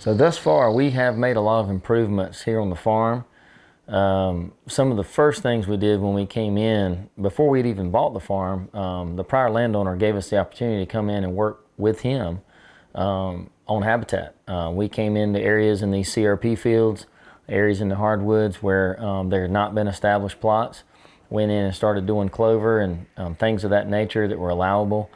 So thus far, we have made a lot of improvements here on the farm. Some of the first things we did when we came in, before we'd even bought the farm, the prior landowner gave us the opportunity to come in and work with him on habitat. We came into areas in these CRP fields, areas in the hardwoods where there had not been established plots. Went in and started doing clover and things of that nature that were allowable,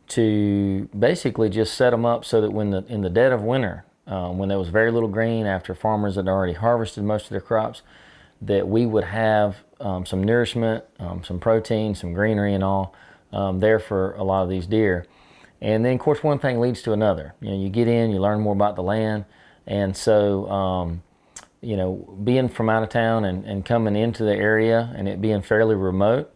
to basically just set them up so that in the dead of winter, when there was very little grain after farmers had already harvested most of their crops, that we would have some nourishment, some protein, some greenery and all there for a lot of these deer. And then of course one thing leads to another. You know, you get in, you learn more about the land, and so you know, being from out of town and coming into the area and it being fairly remote,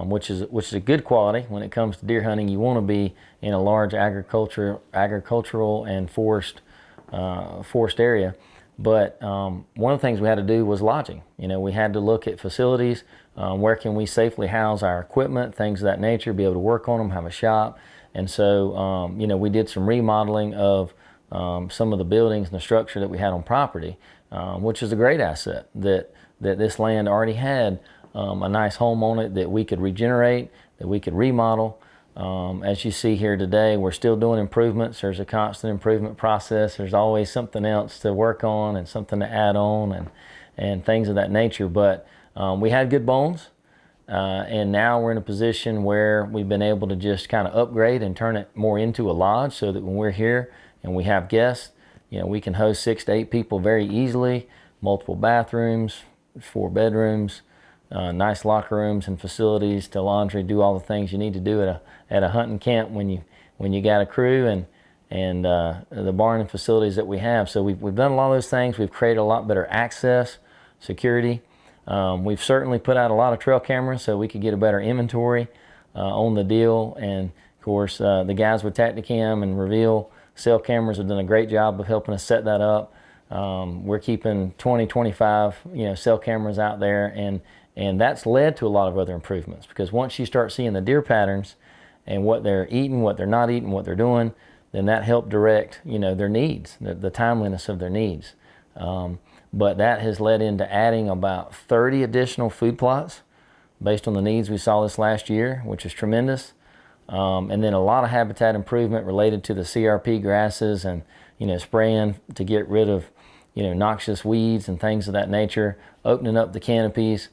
which is a good quality when it comes to deer hunting. You want to be in a large agricultural and forest area. But one of the things we had to do was lodging. You know, we had to look at facilities, where can we safely house our equipment, things of that nature, be able to work on them, have a shop. And so, you know, we did some remodeling of some of the buildings and the structure that we had on property, which is a great asset that this land already had a nice home on it that we could regenerate, that we could remodel. As you see here today, we're still doing improvements. There's a constant improvement process. There's always something else to work on and something to add on and things of that nature. But we had good bones, and now we're in a position where we've been able to just kind of upgrade and turn it more into a lodge, so that when we're here and we have guests, you know, we can host 6 to 8 people very easily, multiple bathrooms, 4 bedrooms, nice locker rooms and facilities to laundry, do all the things you need to do at a hunting camp when you got a crew, and the barn and facilities that we have. So we've done a lot of those things. We've created a lot better access, security. We've certainly put out a lot of trail cameras so we could get a better inventory on the deal. And of course, the guys with Tacticam and Reveal cell cameras have done a great job of helping us set that up. We're keeping 20, 25, you know, cell cameras out there, and that's led to a lot of other improvements, because once you start seeing the deer patterns and what they're eating, what they're not eating, what they're doing, then that helped direct, you know, their needs, the timeliness of their needs. But that has led into adding about 30 additional food plots based on the needs we saw this last year, which is tremendous. And then a lot of habitat improvement related to the CRP grasses and, you know, spraying to get rid of, you know, noxious weeds and things of that nature, opening up the canopies,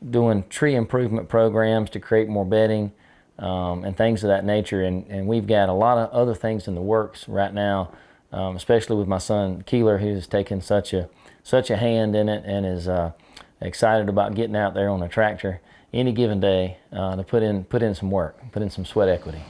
doing tree improvement programs to create more bedding, and things of that nature. And we've got a lot of other things in the works right now, especially with my son Keeler, who's taken such a hand in it and is excited about getting out there on a tractor any given day to put in some work, put in some sweat equity.